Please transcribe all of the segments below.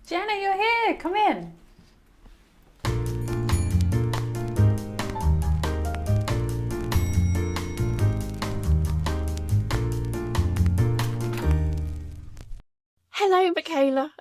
Jenna, you're here. Come in. Hello, Micaela.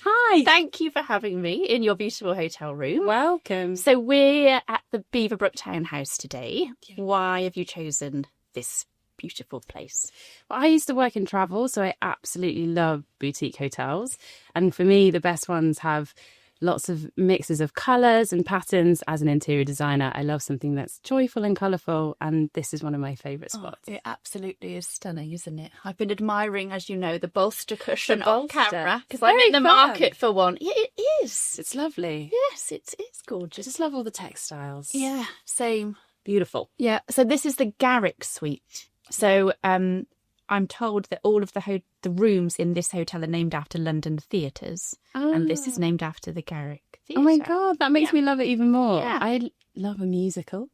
Hi. Thank you for having me in your beautiful hotel room. Welcome. So we're at the Beaverbrook Town House today. Why have you chosen this beautiful place? Well, I used to work in travel, so I absolutely love boutique hotels. And for me, the best ones have lots of mixes of colours and patterns. As an interior designer, I love something that's joyful and colourful, and this is one of my favourite spots. It absolutely is stunning, isn't it? I've been admiring, as you know, the bolster cushion The on bolster. camera because It's I'm very in the fun. market for one. Yeah, it is. It's lovely. Yes, it's I gorgeous. just love all the textiles. Yeah, same. Beautiful. Yeah, so this is the Garrick Suite. So I'm told that all of the rooms in this hotel are named after London theatres, and this is named after the Garrick Theatre. Oh my God, that makes me love it even more. Yeah. I love a musical.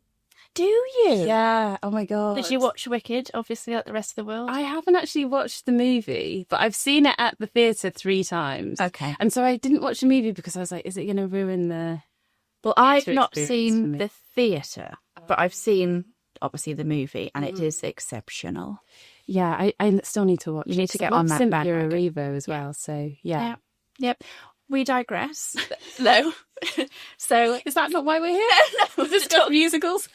Do you? Yeah. Oh my God. Did you watch Wicked, obviously, like the rest of the world? I haven't actually watched the movie, but I've seen it at the theatre 3 times. Okay. And so I didn't watch the movie because I was like, is it going to ruin the... Well, I've theatre not experience for seen me? the theatre, but I've seen, obviously, the movie, and it is exceptional. Yeah, I still need to watch You it. need to get I on love that Cynthia bandwagon. Erivo as well, so yeah. Yep. We digress. No. So, Is that not why we're here? no, Just got musicals?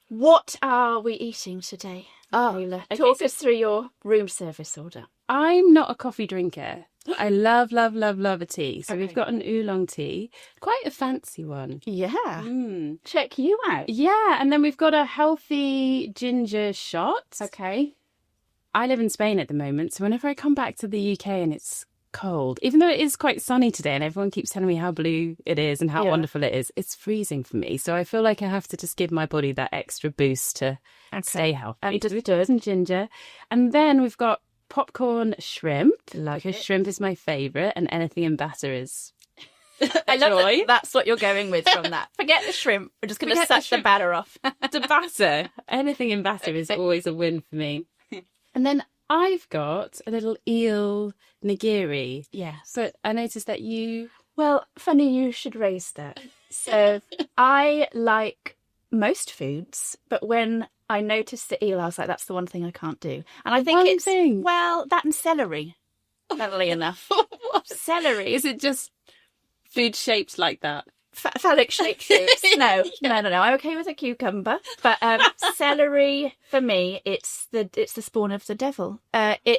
what are we eating today? Oh, Micaela? okay, Talk so- us through your room service order. I'm not a coffee drinker. I love a tea. So we've Okay. got an oolong tea, quite a fancy one. Yeah. Mm. Check you out. Yeah, and then we've got a healthy ginger shot. Okay. I live in Spain at the moment, so whenever I come back to the UK and it's cold, even though it is quite sunny today and everyone keeps telling me how blue it is and how Yeah. wonderful it is, it's freezing for me. So I feel like I have to just give my body that extra boost to stay healthy. Understood. And ginger. And then we've got popcorn shrimp, Love because it. shrimp is my favourite and anything in batter is... I love joy. that that's what you're going with from that. Forget the shrimp. We're just going to Forget the suck the shrimp. batter off. The batter. Anything in batter is always a win for me. And then I've got a little eel nigiri. Yes. But I noticed that you... Well, funny you should raise that. So I like most foods, but when I noticed the eel, I was like, that's the one thing I can't do. And I think One it's, thing? well, that and celery, funnily enough. Celery. Is it just food shaped like that? Phallic shaped foods. No. I'm okay with a cucumber, but celery for me, it's the spawn of the devil.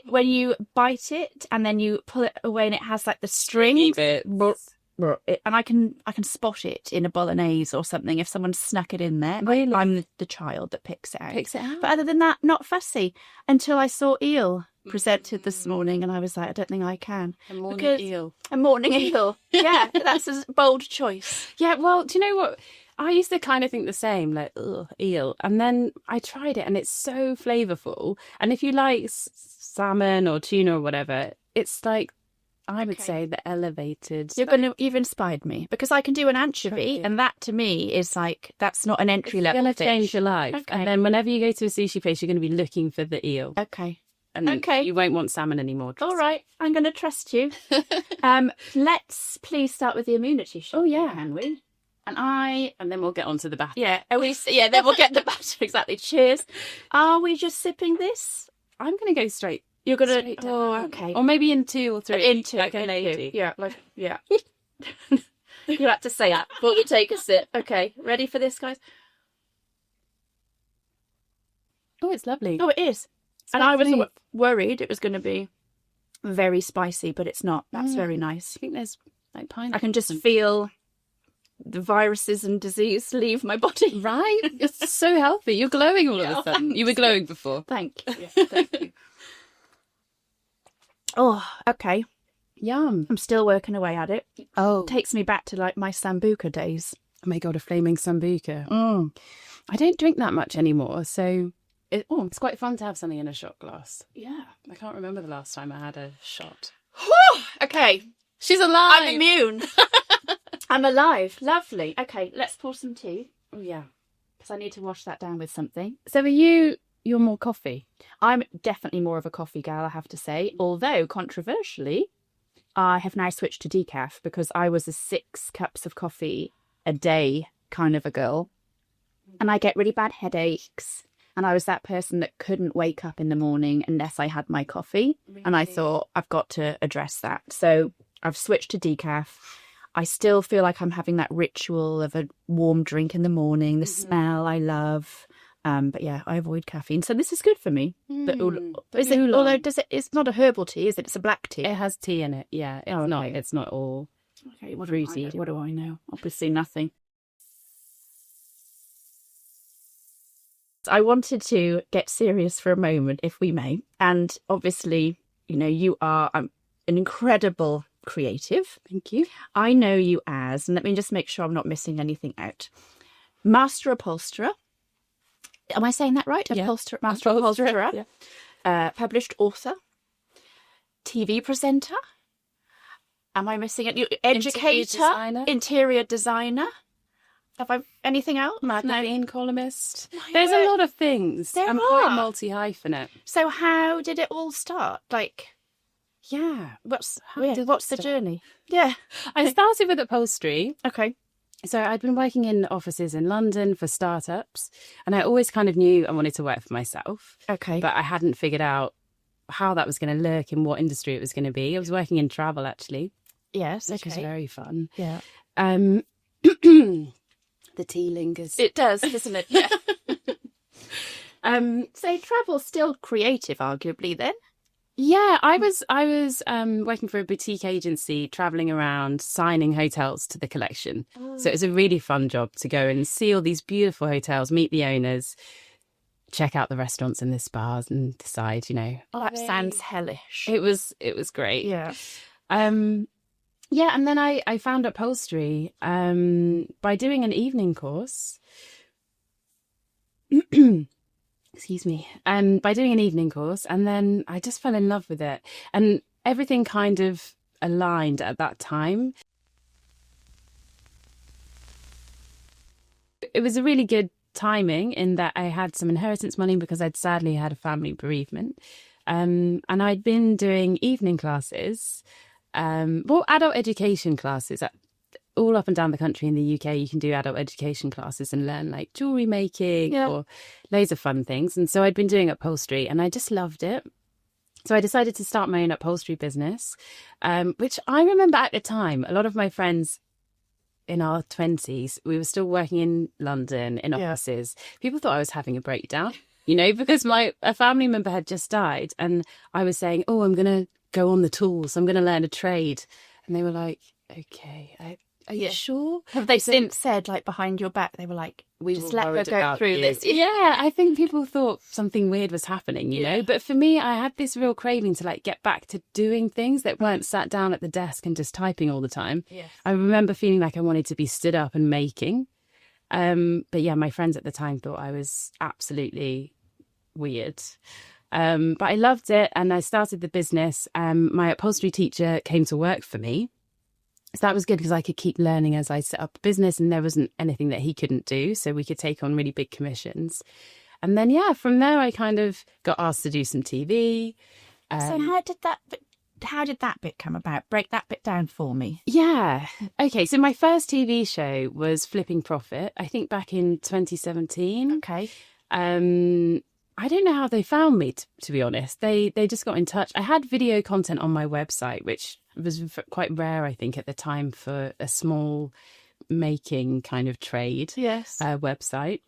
When you bite it and then you pull it away and it has like the strings, and I can spot it in a bolognese or something if someone snuck it in there. Really? I'm the child that picks it out. Picks it out. But other than that, not fussy until I saw eel presented this morning, and I was like, I don't think I can. A morning Because- eel. A morning eel. Yeah, that's a bold choice. Yeah, well, do you know what? I used to kind of think the same, like, ugh, eel. And then I tried it and it's so flavourful. And if you like salmon or tuna or whatever, it's like, I would Okay. say the elevated. You've inspired me because I can do an anchovy, you. and that to me is like that's not an entry level It's going to fish. change your life. Okay. And then whenever you go to a sushi place, you're going to be looking for the eel. Okay, And okay. you won't want salmon anymore. all right. I'm going to trust you. Let's please start with the immunity shot. Oh, yeah. Can we? And then we'll get on to the bath. Yeah. Are we? Yeah. Then we'll get the batter. Exactly. Cheers. Are we just sipping this? I'm going to go straight. You're gonna. Straight Oh, down. okay. Or maybe in 2 or 3. Into like a into. lady. Yeah. Yeah. You had to say that before we take a sip. Okay. Ready for this, guys? Oh, it's lovely. Oh, it is. It's And quite I was smooth. worried it was going to be very spicy, but it's not. That's very nice. I think there's like pineapple. I can just feel the viruses and disease leave my body. Right? It's so healthy. You're glowing all Yeah, of a sudden. You were glowing before. Thank you. Thank you. Oh, okay. Yum. I'm still working away at it. Oh. Takes me back to like my Sambuca days. Oh my God, a flaming sambuca. I don't drink that much anymore, so it's quite fun to have something in a shot glass. Yeah. I can't remember the last time I had a shot. Okay. She's alive! I'm immune. I'm alive. Lovely. Okay, let's pour some tea Oh, yeah. because I need to wash that down with something. So are you you're more coffee? I'm definitely more of a coffee gal, I have to say. Although, controversially, I have now switched to decaf because I was a 6 cups of coffee a day kind of a girl. And I get really bad headaches. And I was that person that couldn't wake up in the morning unless I had my coffee. Really? And I thought, I've got to address that. So I've switched to decaf. I still feel like I'm having that ritual of a warm drink in the morning, the smell I love. But yeah, I avoid caffeine. So this is good for me. Although it's not a herbal tea, is it? It's a black tea. It has tea in it, yeah. It's not all fruity. What do I know? Obviously nothing. I wanted to get serious for a moment, if we may. And obviously, you are an incredible creative. Thank you. I know you as, and let me just make sure I'm not missing anything out, master upholsterer. Am I saying that right? Yeah. Master upholsterer. Yeah. Published author. TV presenter. Am I missing it? Educator. Interior designer. Have I anything else? Magazine columnist. There's a lot of things. I'm quite multi-hyphenate. So how did it all start? What's the journey? Yeah. I started with upholstery. Okay. So I'd been working in offices in London for startups, and I always kind of knew I wanted to work for myself. Okay. But I hadn't figured out how that was going to look and what industry it was going to be. I was working in travel, actually. Yes. Which was very fun. Yeah. The tea lingers. It does, doesn't it? Yeah. So travel's still creative, arguably, then? Yeah, I was working for a boutique agency, traveling around, signing hotels to the collection. Oh. So it was a really fun job to go and see all these beautiful hotels, meet the owners, check out the restaurants and the spas, and decide, that sounds hellish. It was great. Yeah. Yeah, and then I found upholstery by doing an evening course. Excuse me. By doing an evening course, and then I just fell in love with it. And everything kind of aligned at that time. It was a really good timing in that I had some inheritance money because I'd sadly had a family bereavement. And I'd been doing evening classes, adult education classes. All up and down the country in the UK, you can do adult education classes and learn like jewellery making or loads of fun things. And so I'd been doing upholstery and I just loved it. So I decided to start my own upholstery business, which I remember at the time, a lot of my friends in our 20s, we were still working in London in offices. People thought I was having a breakdown, because a family member had just died. And I was saying, I'm going to go on the tools. I'm going to learn a trade. And they were like, okay, are you sure? Have they since said, behind your back, they were like, we just let her go through this? Yeah, I think people thought something weird was happening, you know? But for me, I had this real craving to, get back to doing things that weren't sat down at the desk and just typing all the time. Yes. I remember feeling like I wanted to be stood up and making. But yeah, my friends at the time thought I was absolutely weird. But I loved it, and I started the business. My upholstery teacher came to work for me. So that was good because I could keep learning as I set up a business, and there wasn't anything that he couldn't do. So we could take on really big commissions. And then, from there, I kind of got asked to do some TV. So how did that bit come about? Break that bit down for me. Yeah. Okay. So my first TV show was Flipping Profit, I think back in 2017. Okay. I don't know how they found me, to be honest. They just got in touch. I had video content on my website, which was quite rare, I think, at the time for a small making kind of trade website.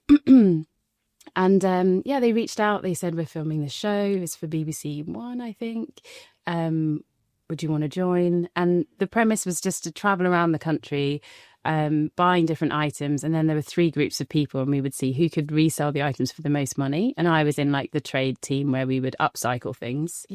And they reached out. They said, we're filming the show. It's for BBC One, I think. Would you want to join? And the premise was just to travel around the country, buying different items, and then there were 3 groups of people, and we would see who could resell the items for the most money. And I was in the trade team where we would upcycle things.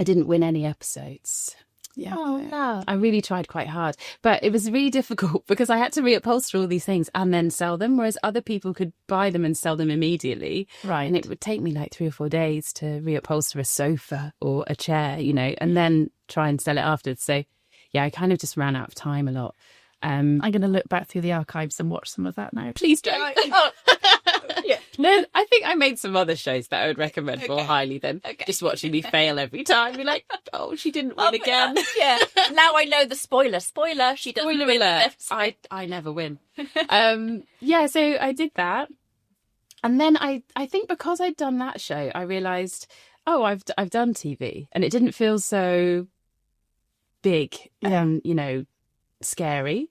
I didn't win any episodes. I really tried quite hard, but it was really difficult because I had to reupholster all these things and then sell them, whereas other people could buy them and sell them immediately. Right. And it would take me 3 or 4 days to reupholster a sofa or a chair, and then try and sell it afterwards. So I kind of just ran out of time a lot. I'm going to look back through the archives and watch some of that now. Please don't. Yeah. No, I think I made some other shows that I would recommend more highly than just watching me fail every time. Be like, oh, she didn't win again. Yeah. Now I know the spoiler. Spoiler. She doesn't Spoiler win alert. this. I never win. Yeah, so I did that. And then I think because I'd done that show, I realised, oh, I've done TV, and it didn't feel so big and, you know, scary.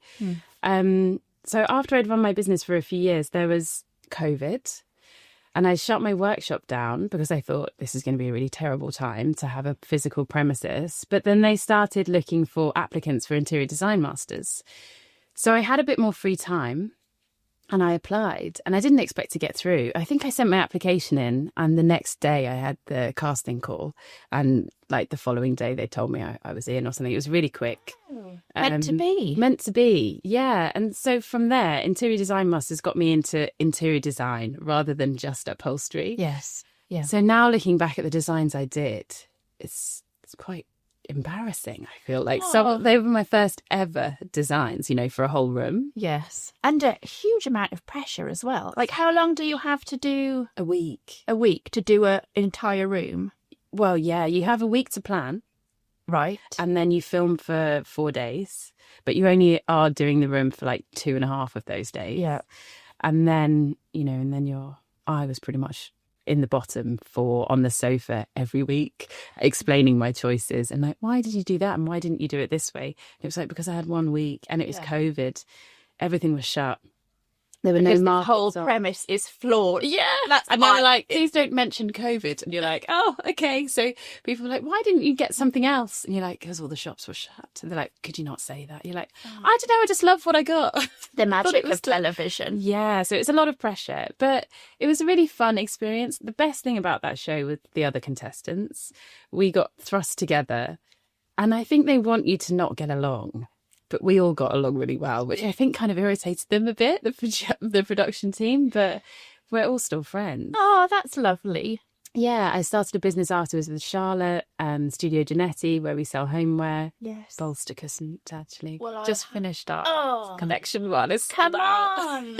So after I'd run my business for a few years, there was COVID, and I shut my workshop down because I thought this is going to be a really terrible time to have a physical premises. But then they started looking for applicants for interior design masters. So I had a bit more free time. And I applied, and I didn't expect to get through. I think I sent my application in, and the next day I had the casting call. And like the following day, they told me I was in or something. It was really quick. Meant to be. Meant to be, yeah. And so from there, Interior Design Masters got me into interior design rather than just upholstery. Yes. Yeah. So now looking back at the designs I did, it's quite embarrassing. I feel like they were my first ever designs, you know, for a whole room. Yes. And a huge amount of pressure as well. Like, how long do you have to do? A week. A week to do an entire room? Well, yeah, you have a week to plan. Right. And then you film for 4 days, but you only are doing the room for like 2.5 of those days. Yeah. And then, you know, I was pretty much in the bottom on the sofa every week, explaining my choices and like, why did you do that? And why didn't you do it this way? And it was like, because I had 1 week and it was COVID. Everything was shut. There were because no the markets whole on. premise is flawed. Yeah. That's and they're like, please don't mention COVID. And you're like, oh, okay. So people are like, why didn't you get something else? And you're like, because all the shops were shut. And they're like, could you not say that? You're like, I don't know. I just love what I got. The magic of television. Yeah. So it's a lot of pressure, but it was a really fun experience. The best thing about that show with the other contestants, we got thrust together, and I think they want you to not get along. But we all got along really well, which I think kind of irritated them a bit, the production team, but we're all still friends. Oh, that's lovely. Yeah, I started a business afterwards with Charlotte, Studio Genetti, where we sell homeware. Yes. Bolster cushions, actually. Well, just finished our collection one. Come on!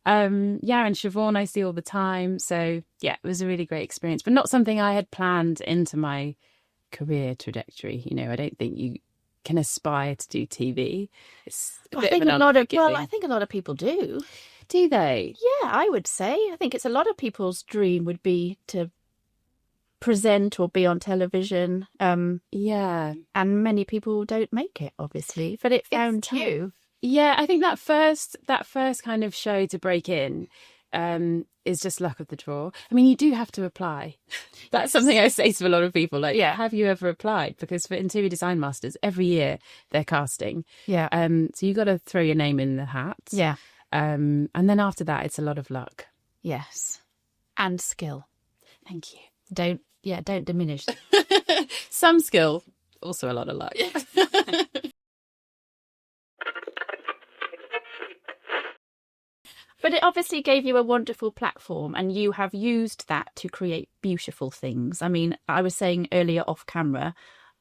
Yeah, and Siobhan I see all the time. So, yeah, it was a really great experience, but not something I had planned into my career trajectory. You know, I don't think you can aspire to do TV. It's a bit I think of a an lot of unforgiving- I think a lot of people do. Do they? Yeah, I would say. I think it's a lot of people's dream would be to present or be on television. Yeah. And many people don't make it, obviously. But it found tough. you. Yeah, I think that first kind of show to break in is just luck of the draw. I mean, you do have to apply. That's something I say to a lot of people. Like, have you ever applied? Because for Interior Design Masters, every year they're casting. Yeah. So you got to throw your name in the hat. Yeah. And then after that, it's a lot of luck. Yes. And skill. Thank you. Don't diminish. Some skill, also a lot of luck. But it obviously gave you a wonderful platform, and you have used that to create beautiful things. I mean, I was saying earlier off camera,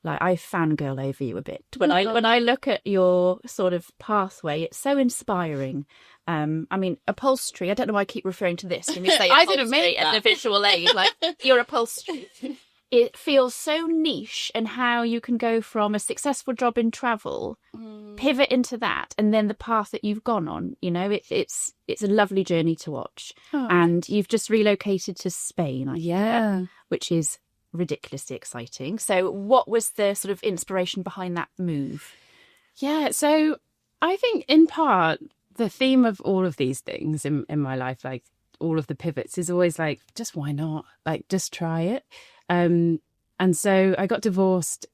like, I fangirl over you a bit. When I look at your sort of pathway, it's so inspiring. I mean, upholstery, I don't know why I keep referring to this when you say I didn't upholstery make that. and the visual aid. Like, your upholstery. It feels so niche, and how you can go from a successful job in travel, pivot into that, and then the path that you've gone on. You know, it's a lovely journey to watch. Oh. And you've just relocated to Spain, Yeah. which is ridiculously exciting. So what was the sort of inspiration behind that move? Yeah, so I think in part the theme of all of these things in my life, like all of the pivots, is always like, just why not? Like, just try it. And so I got divorced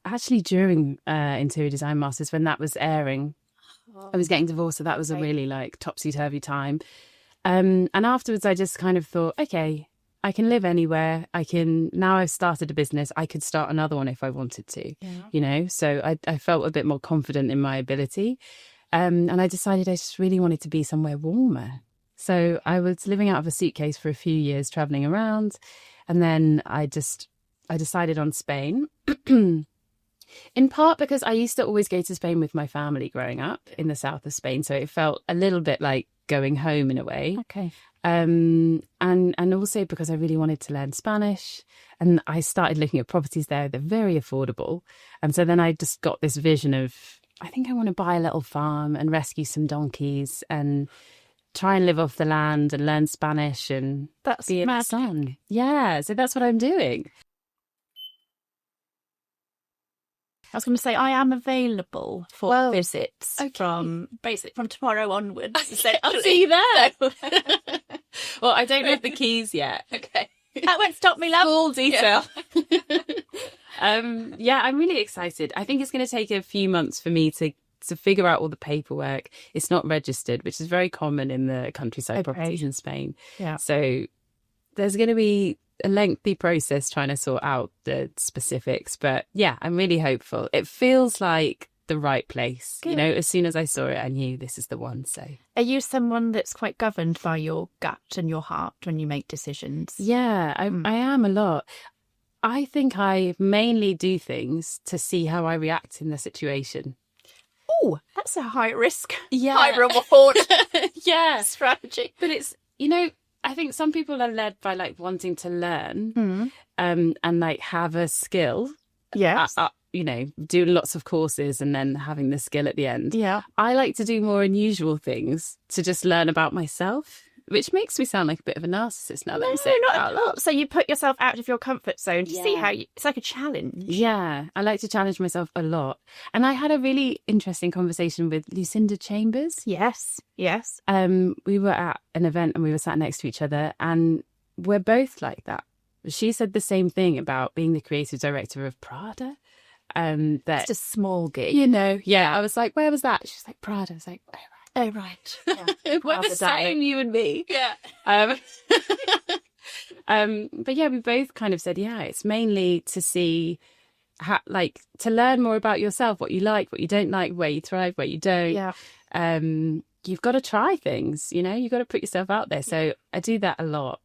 actually during Interior Design Masters, when that was airing. I was getting divorced, so that was a really like topsy-turvy time. And afterwards I just kind of thought, okay, I can live anywhere. Now I've started a business, I could start another one if I wanted to, you know? So I felt a bit more confident in my ability. And I decided I just really wanted to be somewhere warmer. So I was living out of a suitcase for a few years, traveling around. And then I decided on Spain, in part because I used to always go to Spain with my family growing up in the south of Spain. So it felt a little bit like going home in a way. Okay. And also because I really wanted to learn Spanish, and I started looking at properties there. They're very affordable. And so then I just got this vision of, I think I want to buy a little farm and rescue some donkeys and try and live off the land and learn Spanish and That's be in the sun. Yeah, so that's what I'm doing. I was going to say, I am available for visits okay. from tomorrow onwards. So I'll see you there. Well, I don't have the keys yet. Okay. That won't stop me, love. Full detail. Yeah, I'm really excited. I think it's going to take a few months for me to figure out all the paperwork. It's not registered, which is very common in the countryside properties in Spain. Yeah. So there's going to be a lengthy process trying to sort out the specifics. But yeah, I'm really hopeful. It feels like the right place. Good. You know, as soon as I saw it, I knew this is the one. So are you someone that's quite governed by your gut and your heart when you make decisions? Yeah, I am a lot. I think I mainly do things to see how I react in the situation. Oh, that's a high risk, Yeah. high reward Yeah. strategy. But it's, you know, I think some people are led by like wanting to learn and like have a skill. Yes. You know, doing lots of courses and then having the skill at the end. Yeah. I like to do more unusual things to just learn about myself, which makes me sound like a bit of a narcissist now that I'm saying it out loud. So you put yourself out of your comfort zone to see how it's like a challenge. Yeah, I like to challenge myself a lot. And I had a really interesting conversation with Lucinda Chambers. Yes. We were at an event and we were sat next to each other, and we're both like that. She said the same thing about being the creative director of Prada. That it's a small gig. You know, yeah. I was like, where was that? She's like, Prada. I was like, oh right. Yeah. We're the same, you and me. Yeah. But yeah, we both kind of said, yeah, it's mainly to see like to learn more about yourself, what you like, what you don't like, where you thrive, where you don't. Yeah. You've got to try things, you know, you've got to put yourself out there. So I do that a lot.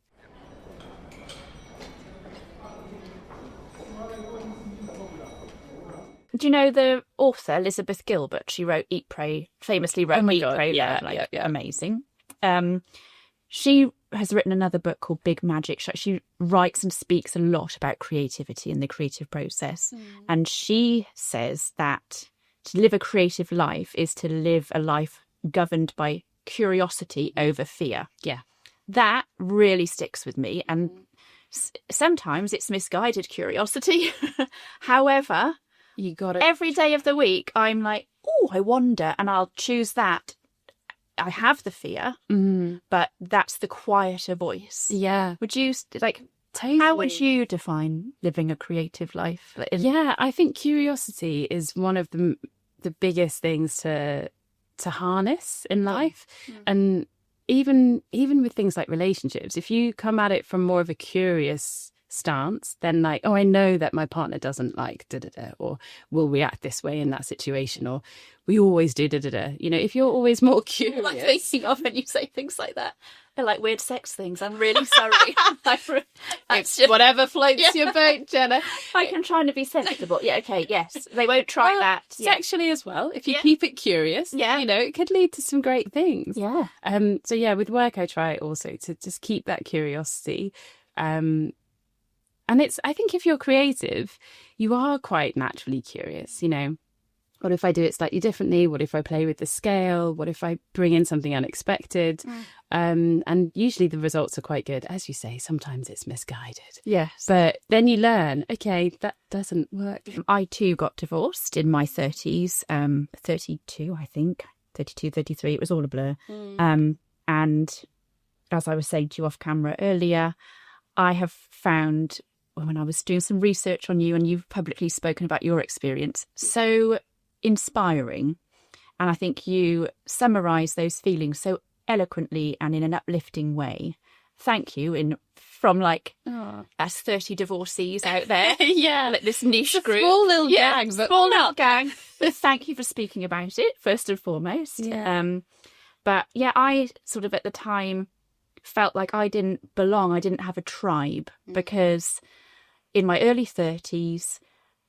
Do you know the author Elizabeth Gilbert? She wrote Eat, Pray, famously wrote Eat, Pray, Love. Amazing. She has written another book called Big Magic. She writes and speaks a lot about creativity and the creative process. And she says that to live a creative life is to live a life governed by curiosity over fear. Yeah. That really sticks with me. And sometimes it's misguided curiosity. However, you got it. Every day of the week, I'm like, oh, I wonder, and I'll choose that. I have the fear, but that's the quieter voice. Yeah. Would you, like, totally. How would you define living a creative life? Yeah, I think curiosity is one of the biggest things to harness in life. And even with things like relationships, if you come at it from more of a curious stance, then like, oh, I know that my partner doesn't like da-da-da, or will react this way in that situation, or we always do da-da-da. You know, if you're always more curious. Like thinking of when you say things like that. They're like weird sex things. I'm really sorry. It's just, whatever floats your boat, Jenna. Like I'm trying to be sensible. Yeah, okay, yes. They won't try that. Sexually as well. If you keep it curious, you know, it could lead to some great things. Yeah. So yeah, with work I try also to just keep that curiosity. And I think if you're creative, you are quite naturally curious, you know. What if I do it slightly differently? What if I play with the scale? What if I bring in something unexpected? And usually the results are quite good. As you say, sometimes it's misguided. Yes. But then you learn, okay, that doesn't work. I too got divorced in my 30s, 32, I think, 32, 33. It was all a blur. And as I was saying to you off camera earlier, I have found, when I was doing some research on you and you've publicly spoken about your experience, so inspiring. And I think you summarise those feelings so eloquently and in an uplifting way. Thank you from like us 30 divorcees out there. Like this niche group. Small little gang. Small little gang. But thank you for speaking about it, first and foremost. But yeah, I sort of at the time felt like I didn't belong. I didn't have a tribe because in my early 30s,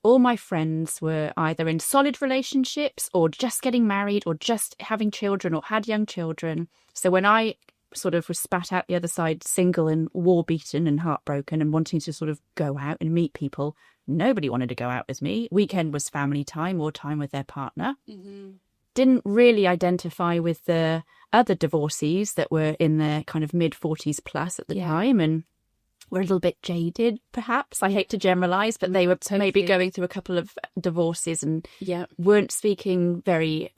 all my friends were either in solid relationships or just getting married or just having children or had young children. So when I sort of was spat out the other side, single and war-beaten and heartbroken and wanting to sort of go out and meet people, nobody wanted to go out with me. Weekend was family time or time with their partner. Mm-hmm. Didn't really identify with the other divorcees that were in their kind of mid-40s plus at the time and were a little bit jaded, perhaps. I hate to generalise, but they were maybe going through a couple of divorces and weren't speaking very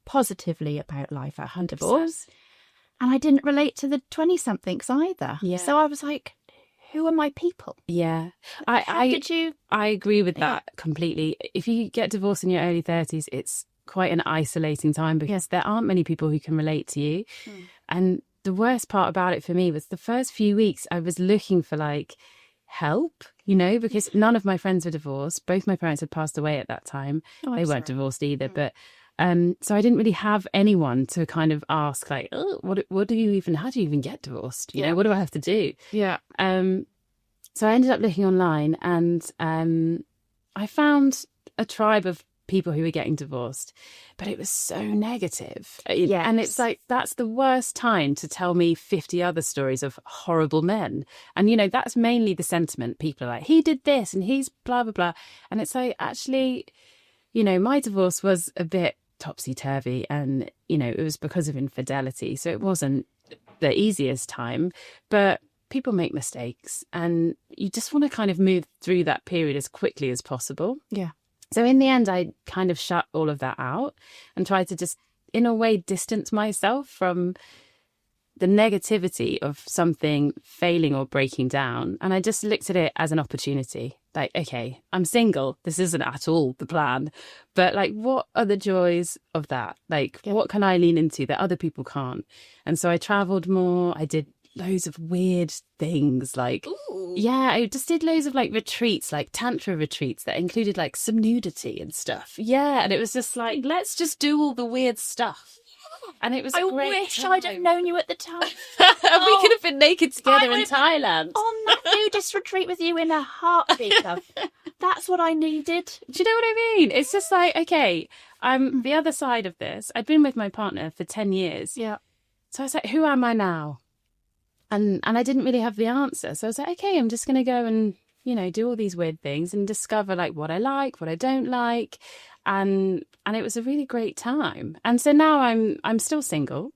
positively about life after divorce. And I didn't relate to the 20-somethings either. Yeah. So I was like, who are my people? Yeah. I agree with that completely. If you get divorced in your early 30s, it's quite an isolating time because there aren't many people who can relate to you. And the worst part about it for me was the first few weeks I was looking for like help, you know, because none of my friends were divorced. Both my parents had passed away at that time. They weren't divorced either. But so I didn't really have anyone to kind of ask like, oh, how do you even get divorced? You know, what do I have to do? Yeah. So I ended up looking online and I found a tribe of people who were getting divorced, but it was so negative. Yeah. And it's like, that's the worst time to tell me 50 other stories of horrible men. And, you know, that's mainly the sentiment. People are like, he did this and he's blah, blah, blah. And it's like, actually, you know, my divorce was a bit topsy-turvy and, you know, it was because of infidelity. So it wasn't the easiest time, but people make mistakes and you just want to kind of move through that period as quickly as possible. Yeah. So in the end, I kind of shut all of that out and tried to just, in a way, distance myself from the negativity of something failing or breaking down. And I just looked at it as an opportunity. Like, okay, I'm single. This isn't at all the plan. But like, what are the joys of that? Like, what can I lean into that other people can't? And so I traveled more. I did loads of weird things like I just did loads of like retreats, like tantra retreats that included like some nudity and stuff. And it was just like, let's just do all the weird stuff. And it was I wish time. I'd have known you at the time. We could have been naked together in Thailand on that nudist retreat with you in a heartbeat, love. That's what I needed. Do you know what I mean? It's just like, okay, I'm the other side of this. I'd been with my partner for 10 years. So I was like, who am I now? And I didn't really have the answer. So I was like, okay, I'm just going to go and, you know, do all these weird things and discover like what I like, what I don't like. And it was a really great time. And so now I'm still single.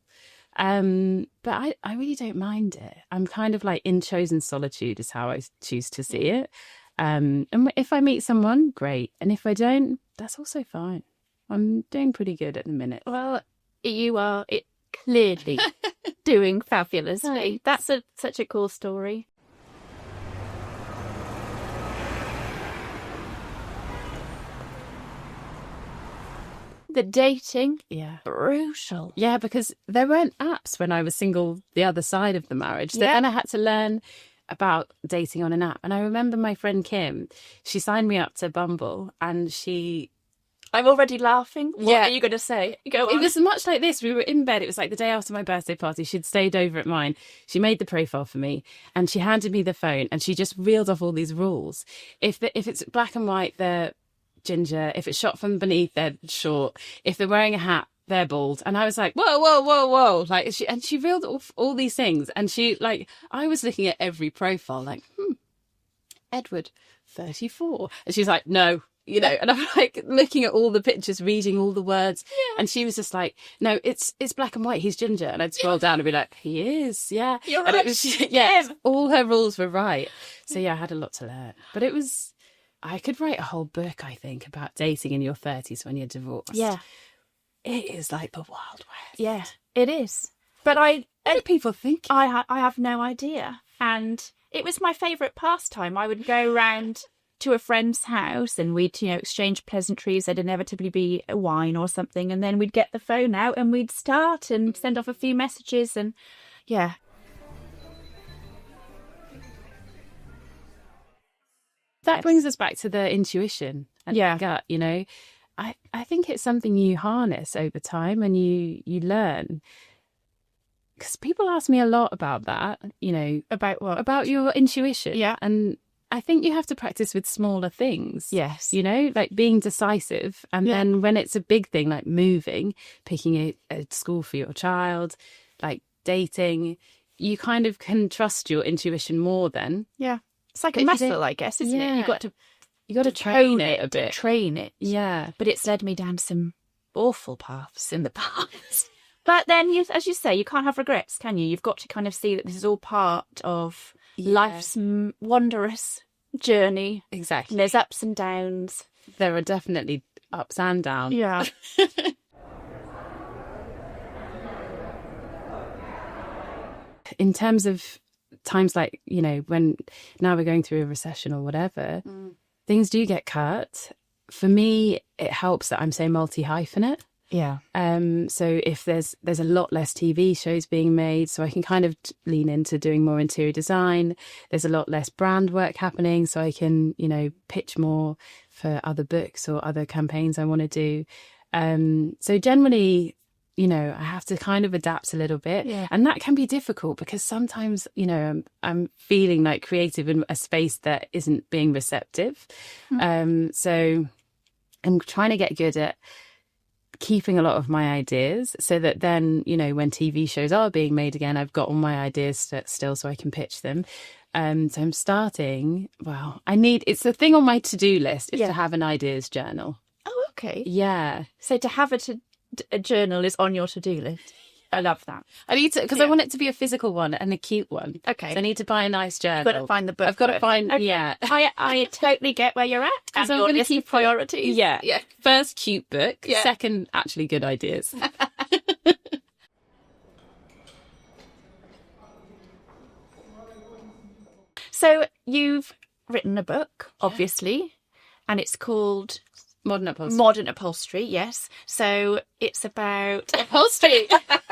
But I really don't mind it. I'm kind of like in chosen solitude is how I choose to see it. And if I meet someone, great. And if I don't, that's also fine. I'm doing pretty good at the minute. Well, you are clearly doing fabulously. That's such a cool story. The dating, brutal. Yeah, because there weren't apps when I was single the other side of the marriage. So then I had to learn about dating on an app. And I remember my friend Kim, she signed me up to Bumble and I'm already laughing. What are you going to say? Go on. It was much like this. We were in bed. It was like the day after my birthday party. She'd stayed over at mine. She made the profile for me and she handed me the phone and she just reeled off all these rules. If it's black and white, they're ginger. If it's shot from beneath, they're short. If they're wearing a hat, they're bald. And I was like, whoa, whoa, whoa, whoa. Like, she reeled off all these things. And I was looking at every profile like, Edward, 34. And she's like, no. You know, and I'm like looking at all the pictures, reading all the words. And she was just like, no, it's black and white. He's ginger. And I'd scroll down and be like, he is. Yeah. You're and right. It was, all her rules were right. So I had a lot to learn. But I could write a whole book, I think, about dating in your 30s when you're divorced. Yeah. It is like the Wild West. Yeah, it is. But what do people think? I have no idea. And it was my favourite pastime. I would go around to a friend's house and we'd, exchange pleasantries. There'd inevitably be a wine or something. And then we'd get the phone out and we'd start and send off a few messages. And that brings us back to the intuition and gut, I think it's something you harness over time and you learn. Because people ask me a lot about that, About what? About your intuition. Yeah. And I think you have to practice with smaller things. Yes. You know, like being decisive. And then when it's a big thing, like moving, picking a school for your child, like dating, you kind of can trust your intuition more then. Yeah. It's like a muscle, I guess, isn't it? You got to train it a bit. Train it. Yeah. But it's led me down some awful paths in the past. But then, as you say, you can't have regrets, can you? You've got to kind of see that this is all part of life's wondrous journey. Exactly. And there's ups and downs. There are definitely ups and downs. Yeah. In terms of times like, you know, when now we're going through a recession or whatever, things do get cut. For me, it helps that I'm so multi-hyphenate. Yeah. So if there's a lot less TV shows being made, so I can kind of lean into doing more interior design. There's a lot less brand work happening, so I can, you know, pitch more for other books or other campaigns I want to do. So generally, you know, I have to kind of adapt a little bit. Yeah. And that can be difficult because sometimes, you know, I'm feeling like creative in a space that isn't being receptive. So I'm trying to get good at keeping a lot of my ideas so that then, you know, when TV shows are being made again, I've got all my ideas still so I can pitch them. So I'm starting, it's the thing on my to-do list is to have an ideas journal. Oh, okay. Yeah. So to have a journal is on your to-do list. I love that. I need to, because I want it to be a physical one and a cute one. Okay. So I need to buy a nice journal. You've got to find the book. I've got to find, okay. yeah. I totally get where you're at. And I'm your going to list keep of priorities. Yeah. Yeah. First, cute book. Yeah. Second, actually good ideas. So you've written a book, obviously, and it's called Modern Upholstery. Modern Upholstery, yes. So it's about Upholstery.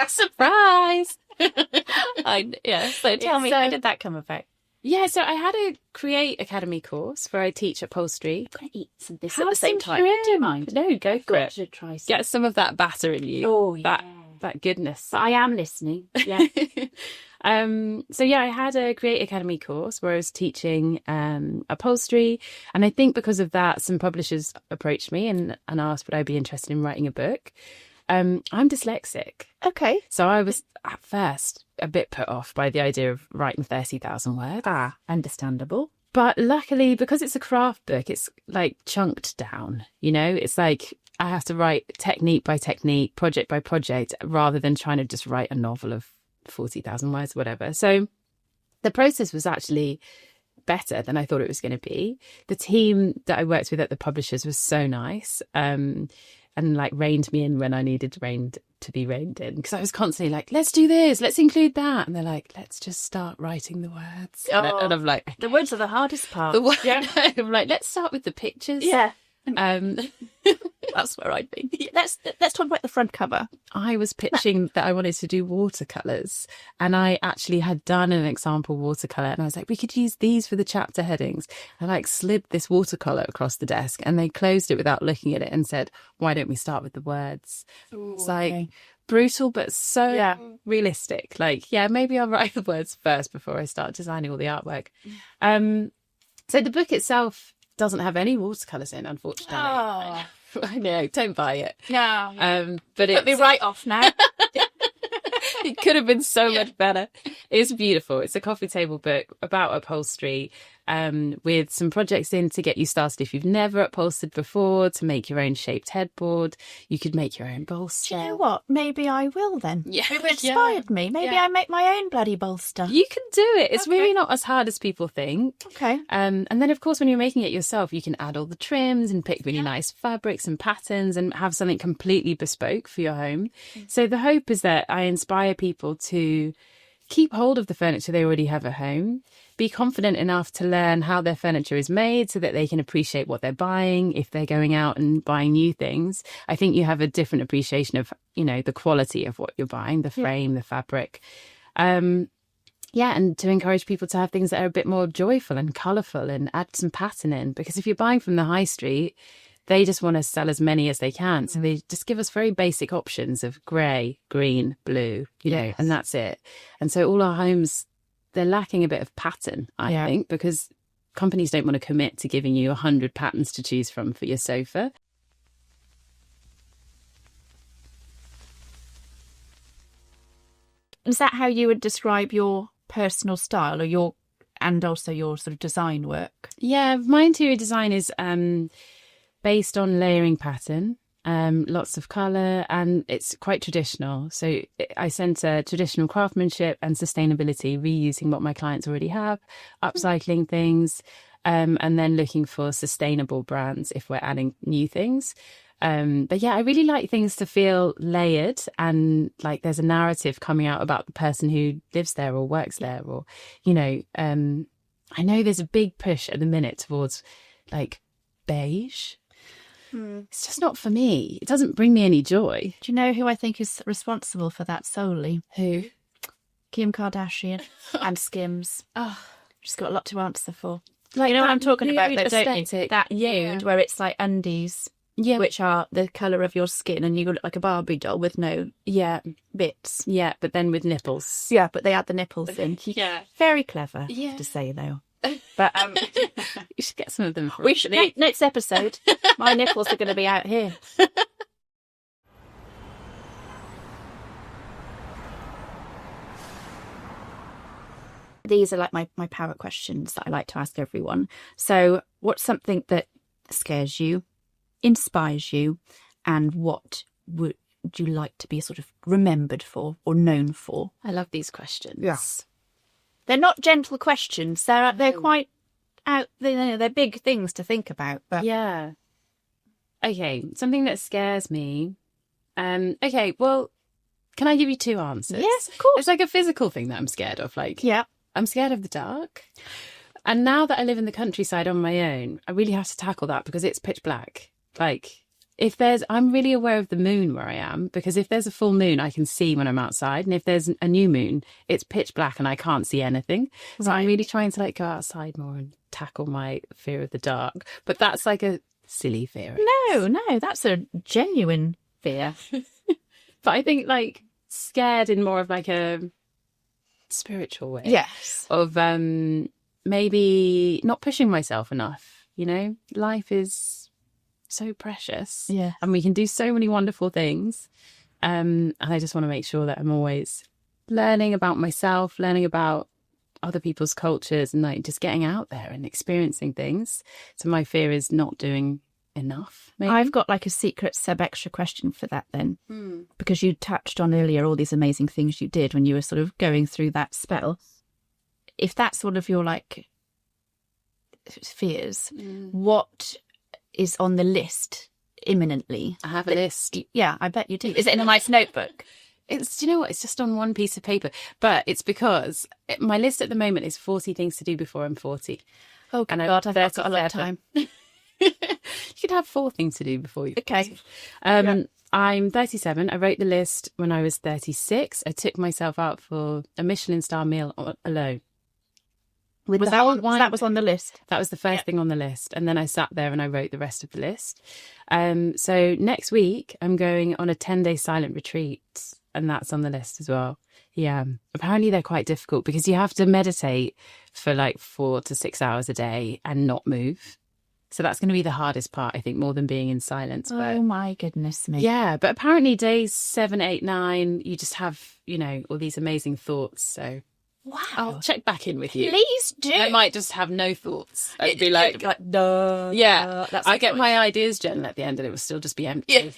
Surprise. So tell me, how did that come about? Yeah, so I had a Create Academy course where I teach upholstery. I'm going to eat some of this Have at the same some time. shrimp. Do you mind? No, go for it. To try some. Get some of that batter in you. Oh, yeah. That goodness. But I am listening. Yeah. So yeah, I had a Create Academy course where I was teaching upholstery, and I think because of that, some publishers approached me and asked would I be interested in writing a book. I'm dyslexic, Okay. so I was at first a bit put off by the idea of writing 30,000 words. Understandable. But luckily, because it's a craft book, it's like chunked down, you know, it's like I have to write technique by technique, project by project, rather than trying to just write a novel of 40,000 words, whatever. So the process was actually better than I thought it was going to be. The team that I worked with at the publishers was so nice, and like reined me in when I needed to be reined in, because I was constantly like, let's do this, let's include that, and they're like, let's just start writing the words. And I'm like, the words are the hardest part. I'm like, let's start with the pictures. Yeah. That's where I'd be. Let's talk about the front cover. I was pitching that I wanted to do watercolours, and I actually had done an example watercolour, and I was like, we could use these for the chapter headings. I like slid this watercolour across the desk, and they closed it without looking at it and said, why don't we start with the words? It's like brutal but so realistic. Like, yeah, maybe I'll write the words first before I start designing all the artwork. So the book itself doesn't have any watercolours in, unfortunately. Oh. I know, don't buy it. No. But Put me right off now. It could have been so much better. It's beautiful. It's a coffee table book about upholstery, with some projects in to get you started if you've never upholstered before, to make your own shaped headboard. You could make your own bolster. Do you know what? Maybe I will then. Yeah. It inspired me. Maybe I make my own bloody bolster. You can do it. It's really not as hard as people think. Okay. And then, of course, when you're making it yourself, you can add all the trims and pick really nice fabrics and patterns and have something completely bespoke for your home. So the hope is that I inspire people to keep hold of the furniture they already have at home, be confident enough to learn how their furniture is made so that they can appreciate what they're buying. If they're going out and buying new things, I think you have a different appreciation of, you know, the quality of what you're buying, the frame, the fabric. And to encourage people to have things that are a bit more joyful and colourful and add some pattern in, because if you're buying from the high street, they just want to sell as many as they can. So they just give us very basic options of grey, green, blue, you know, and that's it. And so all our homes, they're lacking a bit of pattern, I think, because companies don't want to commit to giving you 100 patterns to choose from for your sofa. Is that how you would describe your personal style, or and also your sort of design work? Yeah, my interior design is based on layering pattern, lots of colour, and it's quite traditional. So I centre traditional craftsmanship and sustainability, reusing what my clients already have, upcycling things, and then looking for sustainable brands if we're adding new things. But yeah, I really like things to feel layered and like there's a narrative coming out about the person who lives there or works there, or, you know, I know there's a big push at the minute towards like beige. It's just not for me. It doesn't bring me any joy. Do you know who I think is responsible for that solely? Who? Kim Kardashian and Skims. Oh, She's got a lot to answer for. like, You know what I'm talking about, nude though, don't you? aesthetic. That Yeah. nude where it's like undies, Yeah, which are the colour of your skin, and you look like a Barbie doll with no yeah, bits. yeah, but then with nipples. Yeah, but they add the nipples in. Yeah. Very clever, Yeah. to say, though. But You should get some of them. we should next episode. My nipples are going to be out here. These are like my power questions that I like to ask everyone. So, what's something that scares you, inspires you, and what would you like to be sort of remembered for or known for? I love these questions. Yes. They're not gentle questions. They're quite out. They're big things to think about. But Yeah. Okay, something that scares me. Okay, well, can I give you two answers? Yes, of course. It's like a physical thing that I'm scared of. Like, Yeah. I'm scared of the dark. And now that I live in the countryside on my own, I really have to tackle that because it's pitch black. Like, I'm really aware of the moon where I am, because if there's a full moon, I can see when I'm outside. And if there's a new moon, it's pitch black and I can't see anything. So I'm really trying to like go outside more and tackle my fear of the dark. But that's like a silly fear. No, that's a genuine fear. But I think like scared in more of like a spiritual way. Yes. Of maybe not pushing myself enough. You know, life is so precious. Yeah. And we can do so many wonderful things. And I just want to make sure that I'm always learning about myself, learning about other people's cultures, and like just getting out there and experiencing things. So my fear is not doing enough. Maybe. I've got like a secret extra question for that then, because you touched on earlier all these amazing things you did when you were sort of going through that spell. If that's one of your like fears, what is on the list imminently? I have a list. Yeah, I bet you do. Is it in a nice notebook? Do you know what? It's just on one piece of paper, but it's because my list at the moment is 40 things to do before I'm 40. Oh And I'm God, I've got a lot of 37. time. You could have 4 things to do before you. Okay. I'm 37. I wrote the list when I was 36. I took myself out for a Michelin star meal alone. With Was the that whole on, wine. that was on the list? That was the first thing on the list. And then I sat there and I wrote the rest of the list. So next week, I'm going on a 10-day silent retreat. And that's on the list as well. Yeah. Apparently they're quite difficult because you have to meditate for like 4 to 6 hours a day and not move. So that's going to be the hardest part, I think, more than being in silence. But Oh my goodness me. yeah, but apparently days 7, 8, 9, you just have, you know, all these amazing thoughts. So Wow. I'll check back in with you. Please do. I might just have no thoughts. I'd be like, duh. yeah, That's I get my ideas, Jen, at the end and it will still just be empty. Yeah.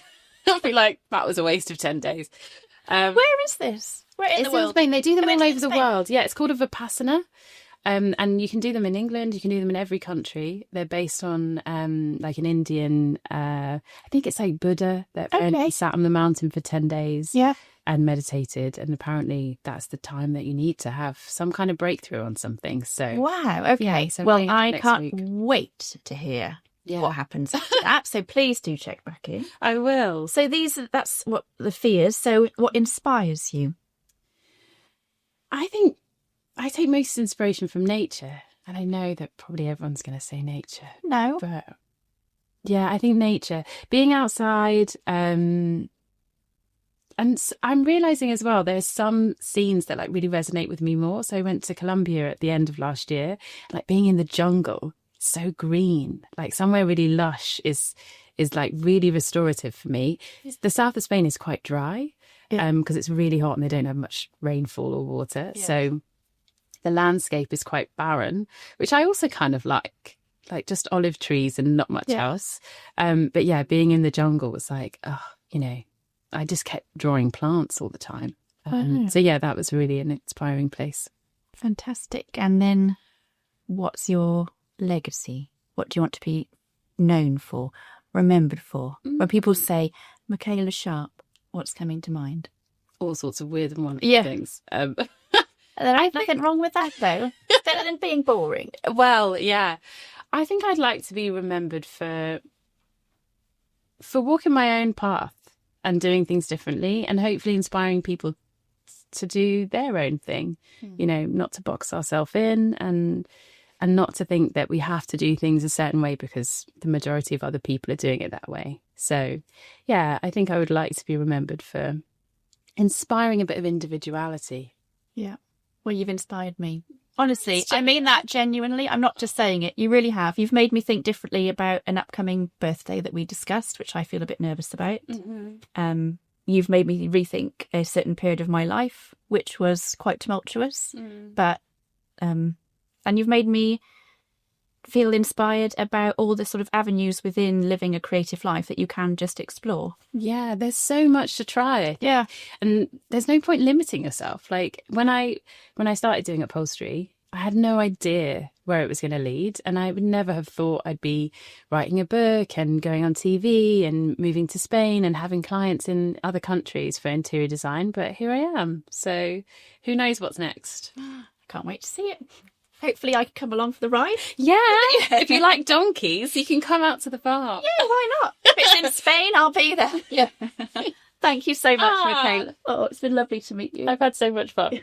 I'll be like, that was a waste of 10 days. Where is this? Where in It's the world? in Spain. They do them Oh, all it's in over the Spain. world. Yeah, it's called a Vipassana. And you can do them in England. You can do them in every country. They're based on like an Indian, I think it's like Buddha that Okay. sat on the mountain for 10 days Yeah. and meditated. And apparently that's the time that you need to have some kind of breakthrough on something. So Wow. Okay. Yeah, so I'm well, doing it I next can't week. wait to hear Yeah. what happens after that. So please do check back in. I will. So that's what the fears. So what inspires you? I think I take most inspiration from nature. And I know that probably everyone's going to say nature. No. But yeah, I think nature, being outside, And I'm realising as well, there's some scenes that like really resonate with me more. So I went to Colombia at the end of last year, like being in the jungle, so green, like somewhere really lush is like really restorative for me. The south of Spain is quite dry because it's really hot and they don't have much rainfall or water. Yeah. So the landscape is quite barren, which I also kind of like just olive trees and not much else. But yeah, being in the jungle was like, I just kept drawing plants all the time. So yeah, that was really an inspiring place. Fantastic. And then what's your legacy? What do you want to be known for, remembered for? When people say Micaela Sharp, what's coming to mind? All sorts of weird and wonderful things. There's nothing wrong with that, though. It's better than being boring. Well, yeah. I think I'd like to be remembered for walking my own path and doing things differently and hopefully inspiring people to do their own thing, not to box ourselves in and not to think that we have to do things a certain way because the majority of other people are doing it that way. So, yeah, I think I would like to be remembered for inspiring a bit of individuality. Yeah. Well, you've inspired me. Honestly, I mean that genuinely. I'm not just saying it. You really have. You've made me think differently about an upcoming birthday that we discussed, which I feel a bit nervous about. Mm-hmm. You've made me rethink a certain period of my life, which was quite tumultuous. But, and you've made me feel inspired about all the sort of avenues within living a creative life that you can just explore. Yeah, there's so much to try. Yeah. And there's no point limiting yourself. Like when I started doing upholstery, I had no idea where it was going to lead. And I would never have thought I'd be writing a book and going on TV and moving to Spain and having clients in other countries for interior design. But here I am. So who knows what's next? I can't wait to see it. Hopefully I can come along for the ride. Yeah. If you like donkeys, you can come out to the farm. Yeah, why not? If it's in Spain, I'll be there. Yeah. Thank you so much, Micaela. Oh, it's been lovely to meet you. I've had so much fun.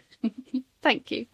Thank you.